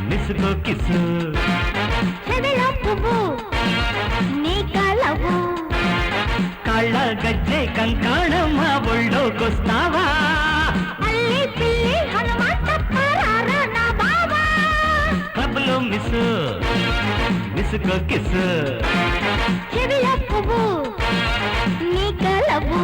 miss को किस काళ్ళ గజ్జె కంకాణమ్మ ఒళ్ళోకొస్తావా క్లబ్లో మిస్ మిస్ కో కిస్ నీ కలవు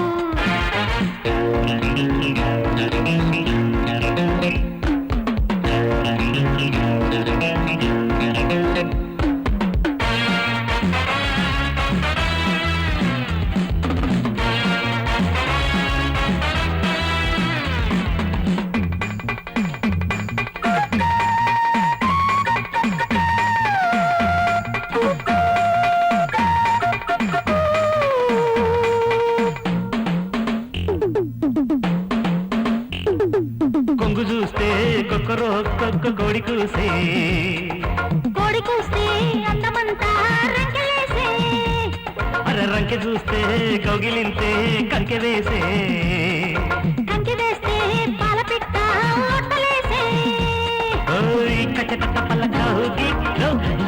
కొంగు చూస్తే కొక్కరో కొక్క కోడి కూసే అందమంతా రంకెలేసే అరే రంకె చూస్తే కౌగిలింతే కంకె వేసే పాల పిట్ట ఒట్టలేసే ఓయ్ కచట తపల కౌగి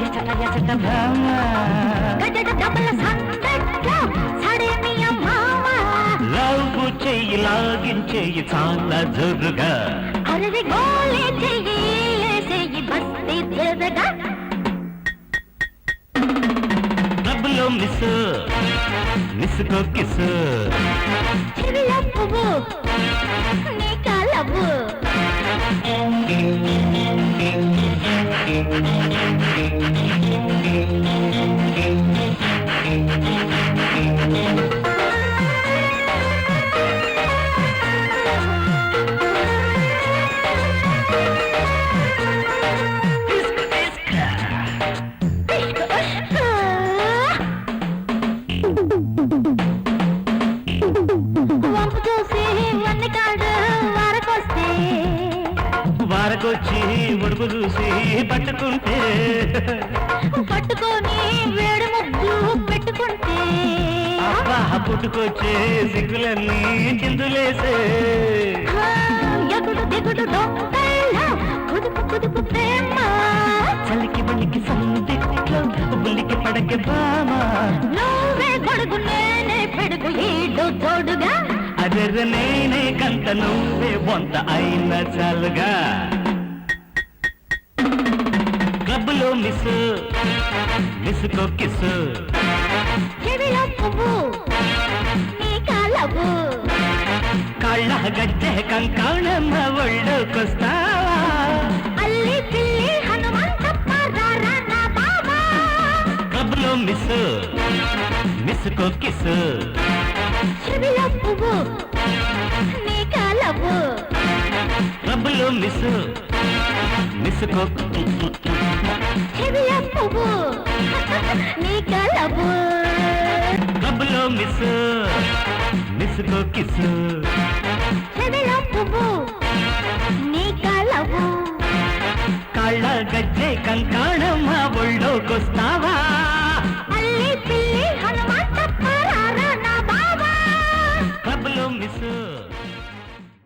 ఎచట ఎచట భామ గజట డబల సందట్లో సడేమియ మామ లవ్ చెయ్యి లాగించేయి చాలా జోరుగా అరవి గోలే చెయ్యి బస్తి జరగా క్లబ్లో మిస్ మిస్ కో కిస్ చెవిలో పువ్వు నీ కలవు వంపు చూసి వన్ని కాడు వారకొచ్చి ఉడుపు చూసి పట్టుకుంటే పట్టుకొని వేడి ముగ్గు పెట్టుకుంటే అబ్బా పుట్టుకొచ్చే సిగ్గులన్నీ చిందులేసే ఎగుడు దిగుడు దొంగల్లో కుదుపు ప్రేమ చలికి బలికి సందిట్లో బుల్లికి పడకే బామ నువ్వే గొడుగు నేనే పెడుగు ఈడు తోడుగా అదెర్ర నేనే కంట నువ్వే వంత అయిన చాలుగా క్లబ్లో మిస్ మిస్ కో కిస్ చెవిలో పువ్వు నీ కలవు కాళ్ళ గజ్జె కంకాణమ్మ ఒళ్ళోకొస్తావా అల్లి పిల్లి హనుమంతప్ప రారా నా బాబా క్లబ్లో మిస్ మిస్ కో కిస్ చెవిలో పువ్వు నీ కలవు క్లబ్లో మిస్ మిస్ కో చెవిలో పువ్వు నీ కలవు క్లబ్లో మిస్ మిస్ కో కిస్ చెవిలో పువ్వు నీ కలవు కాళ్ళ గజ్జె కంకాణమ్మ ఒళ్ళోకొస్తావా అల్లి పిల్లి హనుమంతప్ప రారా నా బాబా క్లబ్లో మిస్